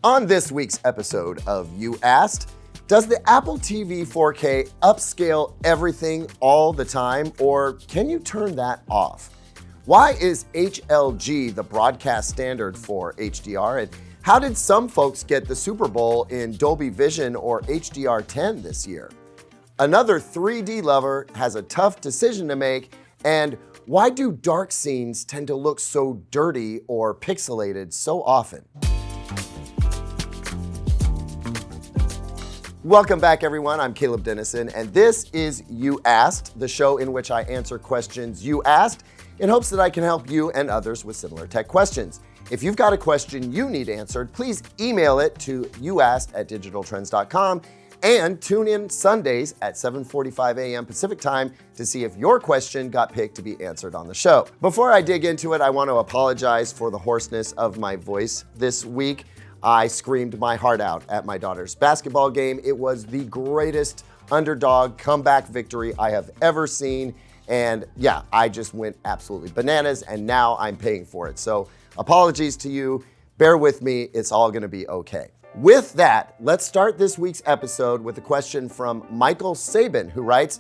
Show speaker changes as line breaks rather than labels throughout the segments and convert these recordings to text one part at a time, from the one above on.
On this week's episode of You Asked, does the Apple TV 4K upscale everything all the time, or can you turn that off? Why is HLG the broadcast standard for HDR, and how did some folks get the Super Bowl in Dolby Vision or HDR10 this year? Another 3D lover has a tough decision to make, and why do dark scenes tend to look so dirty or pixelated so often? Welcome back, everyone. I'm Caleb Dennison, and this is You Asked, the show in which I answer questions you asked in hopes that I can help you and others with similar tech questions. If you've got a question you need answered, please email it to youasked@digitaltrends.com and tune in Sundays at 7:45 a.m. Pacific time to see if your question got picked to be answered on the show. Before I dig into it, I want to apologize for the hoarseness of my voice this week. I screamed my heart out at my daughter's basketball game. It was the greatest underdog comeback victory I have ever seen. And yeah, I just went absolutely bananas, and now I'm paying for it. So apologies to you. Bear with me. It's all going to be okay. With that, let's start this week's episode with a question from Michael Sabin, who writes,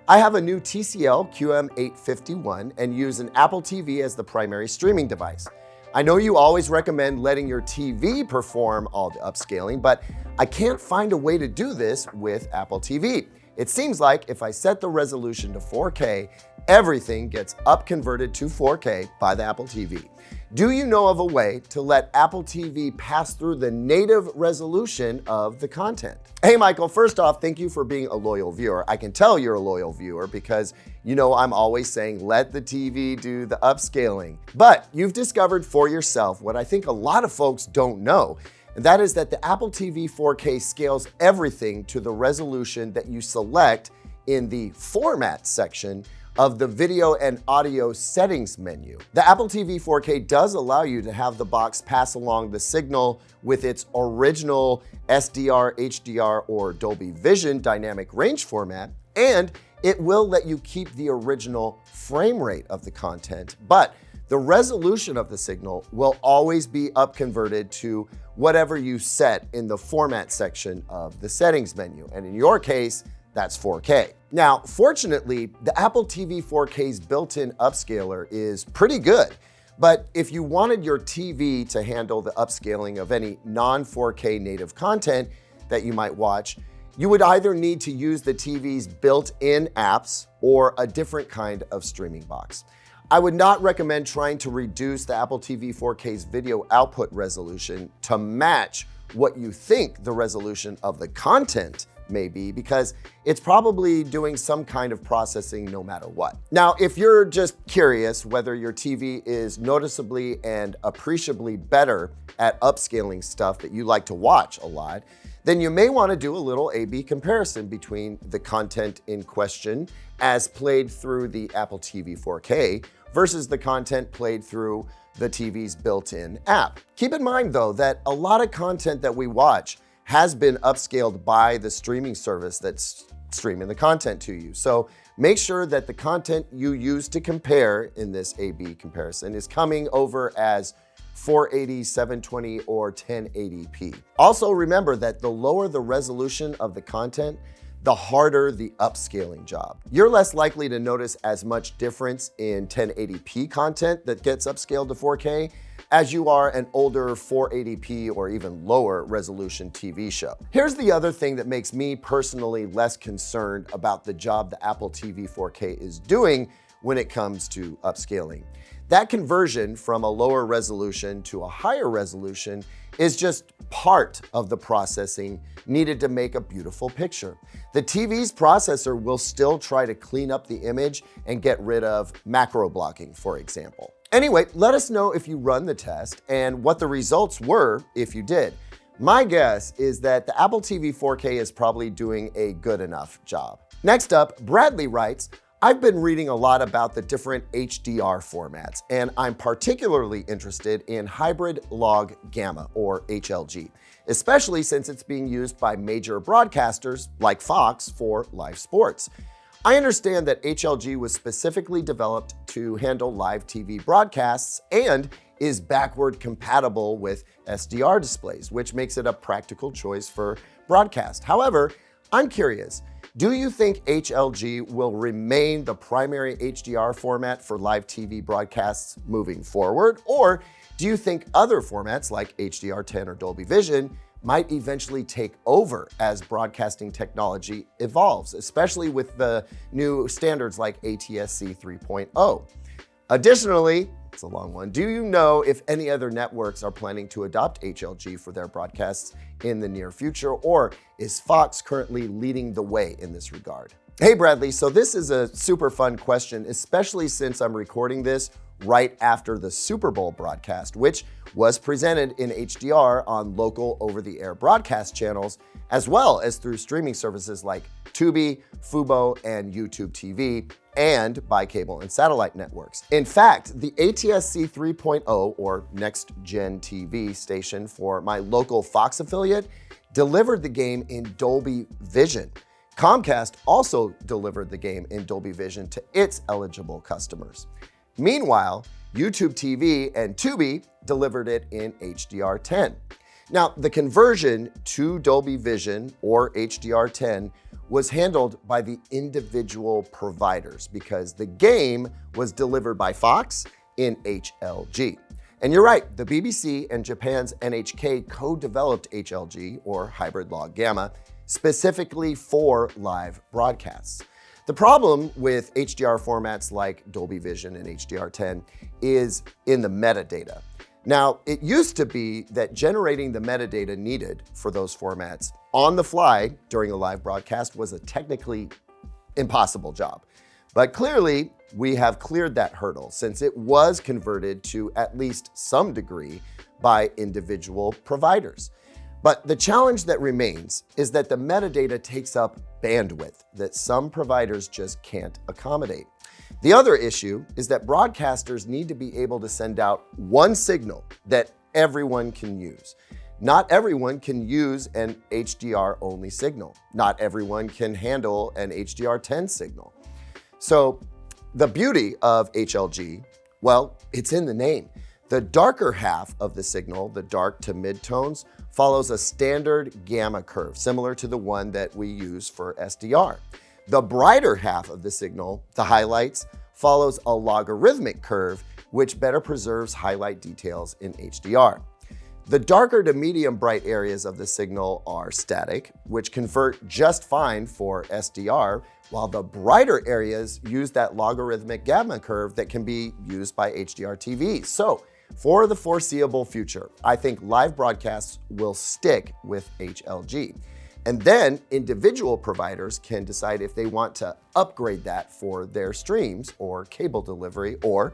I have a new TCL QM851 and use an Apple TV as the primary streaming device. I know you always recommend letting your TV perform all the upscaling, but I can't find a way to do this with Apple TV. It seems like if I set the resolution to 4K, everything gets upconverted to 4K by the Apple TV. Do you know of a way to let Apple TV pass through the native resolution of the content? Hey, Michael, first off, thank you for being a loyal viewer. I can tell you're a loyal viewer because you know I'm always saying, let the TV do the upscaling. But you've discovered for yourself what I think a lot of folks don't know, and that is that the Apple TV 4K scales everything to the resolution that you select in the Format section of the video and audio settings menu. The Apple TV 4K does allow you to have the box pass along the signal with its original SDR, HDR, or Dolby Vision dynamic range format, and it will let you keep the original frame rate of the content, but the resolution of the signal will always be upconverted to whatever you set in the Format section of the settings menu, and in your case, that's 4K. Now, fortunately, the Apple TV 4K's built-in upscaler is pretty good, but if you wanted your TV to handle the upscaling of any non-4K native content that you might watch, you would either need to use the TV's built-in apps or a different kind of streaming box. I would not recommend trying to reduce the Apple TV 4K's video output resolution to match what you think the resolution of the content may be, because it's probably doing some kind of processing no matter what. Now, if you're just curious whether your TV is noticeably and appreciably better at upscaling stuff that you like to watch a lot, then you may want to do a little A/B comparison between the content in question as played through the Apple TV 4K versus the content played through the TV's built-in app. Keep in mind, though, that a lot of content that we watch has been upscaled by the streaming service that's streaming the content to you. So make sure that the content you use to compare in this A/B comparison is coming over as 480, 720, or 1080p. Also remember that the lower the resolution of the content, the harder the upscaling job. You're less likely to notice as much difference in 1080p content that gets upscaled to 4K as you are an older 480p or even lower resolution TV show. Here's the other thing that makes me personally less concerned about the job the Apple TV 4K is doing when it comes to upscaling. That conversion from a lower resolution to a higher resolution is just part of the processing needed to make a beautiful picture. The TV's processor will still try to clean up the image and get rid of macro blocking, for example. Anyway, let us know if you run the test and what the results were if you did. My guess is that the Apple TV 4K is probably doing a good enough job. Next up, Bradley writes, I've been reading a lot about the different HDR formats, and I'm particularly interested in hybrid log gamma, or HLG, especially since it's being used by major broadcasters like Fox for live sports. I understand that HLG was specifically developed to handle live TV broadcasts, and is backward compatible with SDR displays, which makes it a practical choice for broadcast. However, I'm curious, do you think HLG will remain the primary HDR format for live TV broadcasts moving forward? Or do you think other formats like HDR10 or Dolby Vision might eventually take over as broadcasting technology evolves, especially with the new standards like ATSC 3.0? Additionally, it's a long one, do you know if any other networks are planning to adopt HLG for their broadcasts in the near future, or is Fox currently leading the way in this regard? Hey Bradley, so this is a super fun question, especially since I'm recording this right after the Super Bowl broadcast, which was presented in HDR on local over-the-air broadcast channels, as well as through streaming services like Tubi, Fubo, and YouTube TV, and by cable and satellite networks. In fact, the ATSC 3.0, or Next Gen TV station for my local Fox affiliate, delivered the game in Dolby Vision. Comcast also delivered the game in Dolby Vision to its eligible customers. Meanwhile, YouTube TV and Tubi delivered it in HDR10. Now, the conversion to Dolby Vision or HDR10 was handled by the individual providers because the game was delivered by Fox in HLG. And you're right, the BBC and Japan's NHK co-developed HLG, or hybrid log gamma, specifically for live broadcasts. The problem with HDR formats like Dolby Vision and HDR10 is in the metadata. Now, it used to be that generating the metadata needed for those formats on the fly during a live broadcast was a technically impossible job. But clearly, we have cleared that hurdle since it was converted to at least some degree by individual providers. But the challenge that remains is that the metadata takes up bandwidth that some providers just can't accommodate. The other issue is that broadcasters need to be able to send out one signal that everyone can use. Not everyone can use an HDR-only signal. Not everyone can handle an HDR10 signal. So the beauty of HLG, well, it's in the name. The darker half of the signal, the dark to mid-tones, follows a standard gamma curve, similar to the one that we use for SDR. The brighter half of the signal, the highlights, follows a logarithmic curve, which better preserves highlight details in HDR. The darker to medium bright areas of the signal are static, which convert just fine for SDR, while the brighter areas use that logarithmic gamma curve that can be used by HDR TVs. So, for the foreseeable future, I think live broadcasts will stick with HLG. And then individual providers can decide if they want to upgrade that for their streams or cable delivery or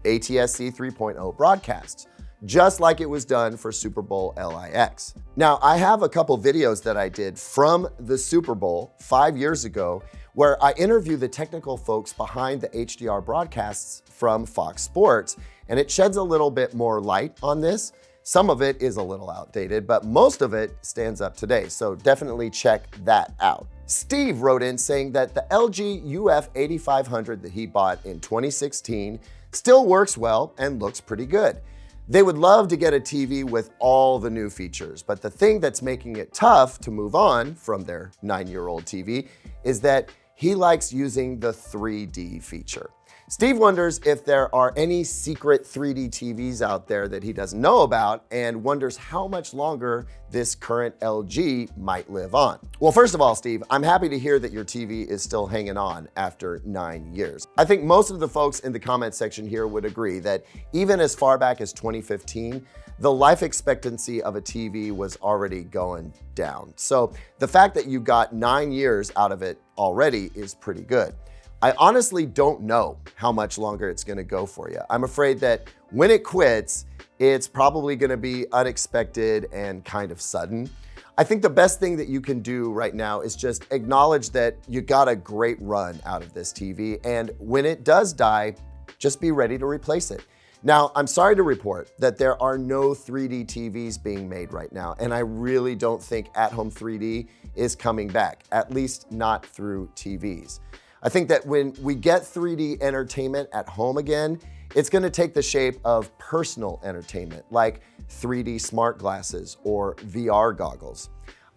ATSC 3.0 broadcasts, just like it was done for Super Bowl LIX. Now, I have a couple videos that I did from the Super Bowl 5 years ago where I interview the technical folks behind the HDR broadcasts from Fox Sports, and it sheds a little bit more light on this. Some of it is a little outdated, but most of it stands up today, so definitely check that out. Steve wrote in saying that the LG UF8500 that he bought in 2016 still works well and looks pretty good. They would love to get a TV with all the new features, but the thing that's making it tough to move on from their 9-year-old TV is that he likes using the 3D feature. Steve wonders if there are any secret 3D TVs out there that he doesn't know about and wonders how much longer this current LG might live on. Well, first of all, Steve, I'm happy to hear that your TV is still hanging on after 9 years. I think most of the folks in the comment section here would agree that even as far back as 2015, the life expectancy of a TV was already going down. So the fact that you got 9 years out of it already is pretty good. I honestly don't know how much longer it's gonna go for you. I'm afraid that when it quits, it's probably gonna be unexpected and kind of sudden. I think the best thing that you can do right now is just acknowledge that you got a great run out of this TV, and when it does die, just be ready to replace it. Now, I'm sorry to report that there are no 3D TVs being made right now, and I really don't think at-home 3D is coming back, at least not through TVs. I think that when we get 3D entertainment at home again, It's going to take the shape of personal entertainment, like 3D smart glasses or VR goggles.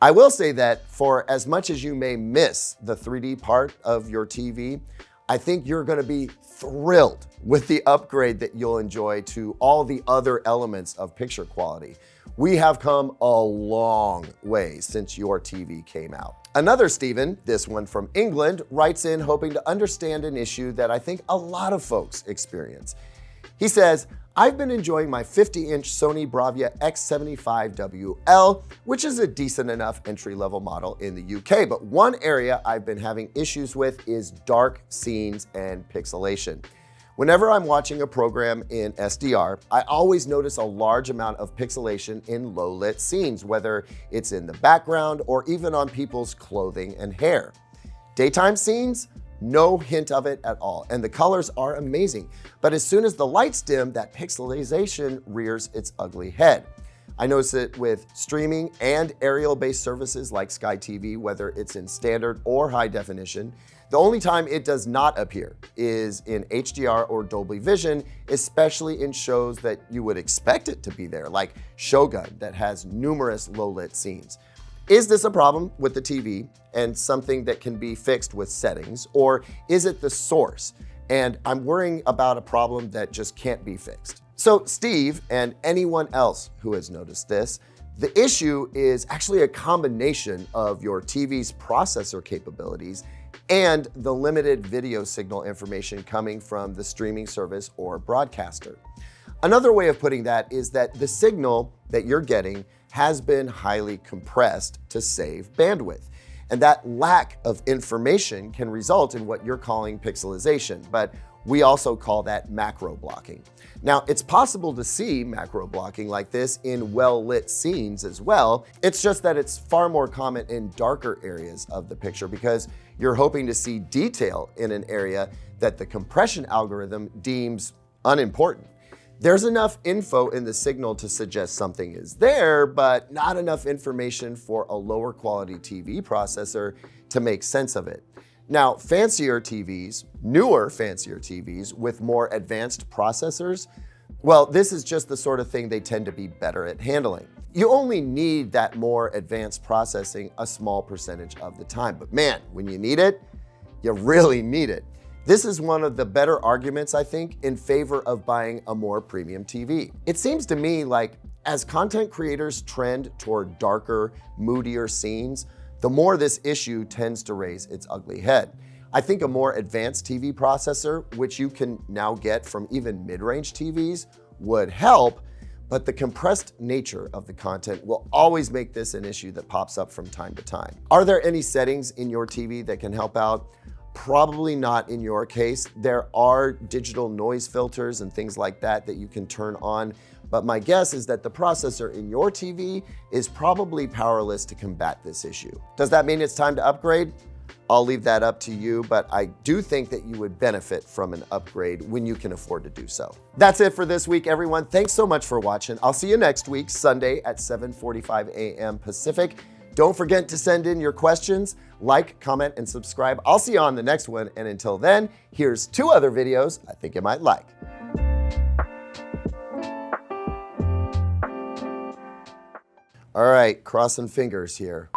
I will say that for as much as you may miss the 3D part of your TV, I think you're going to be thrilled with the upgrade that you'll enjoy to all the other elements of picture quality. We have come a long way since your TV came out. Another Stephen, this one from England, writes in hoping to understand an issue that I think a lot of folks experience. He says, I've been enjoying my 50-inch Sony Bravia X75WL, which is a decent enough entry-level model in the UK, but one area I've been having issues with is dark scenes and pixelation. Whenever I'm watching a program in SDR, I always notice a large amount of pixelation in low-lit scenes, whether it's in the background or even on people's clothing and hair. Daytime scenes, no hint of it at all, and the colors are amazing. But as soon as the lights dim, that pixelization rears its ugly head. I notice it with streaming and aerial-based services like Sky TV, whether it's in standard or high definition. The only time it does not appear is in HDR or Dolby Vision, especially in shows that you would expect it to be there, like Shogun, that has numerous low-lit scenes. Is this a problem with the TV and something that can be fixed with settings, or is it the source? And I'm worrying about a problem that just can't be fixed. So Steve, and anyone else who has noticed this, the issue is actually a combination of your TV's processor capabilities and the limited video signal information coming from the streaming service or broadcaster. Another way of putting that is that the signal that you're getting has been highly compressed to save bandwidth. And that lack of information can result in what you're calling pixelization, but we also call that macro blocking. Now, it's possible to see macro blocking like this in well-lit scenes as well. It's just that it's far more common in darker areas of the picture because you're hoping to see detail in an area that the compression algorithm deems unimportant. There's enough info in the signal to suggest something is there, but not enough information for a lower quality TV processor to make sense of it. Now, fancier TVs, newer fancier TVs with more advanced processors, well, this is just the sort of thing they tend to be better at handling. You only need that more advanced processing a small percentage of the time, but man, when you need it, you really need it. This is one of the better arguments, I think, in favor of buying a more premium TV. It seems to me like as content creators trend toward darker, moodier scenes, the more this issue tends to raise its ugly head. I think a more advanced TV processor, which you can now get from even mid-range TVs, would help, but the compressed nature of the content will always make this an issue that pops up from time to time. Are there any settings in your TV that can help out? Probably not in your case. There are digital noise filters and things like that that you can turn on, but my guess is that the processor in your TV is probably powerless to combat this issue. Does that mean it's time to upgrade? I'll leave that up to you, but I do think that you would benefit from an upgrade when you can afford to do so. That's it for this week, everyone. Thanks so much for watching. I'll see you next week, Sunday at 7:45 a.m. Pacific. Don't forget to send in your questions, like, comment, and subscribe. I'll see you on the next one, and until then, here's 2 other videos I think you might like. All right, crossing fingers here.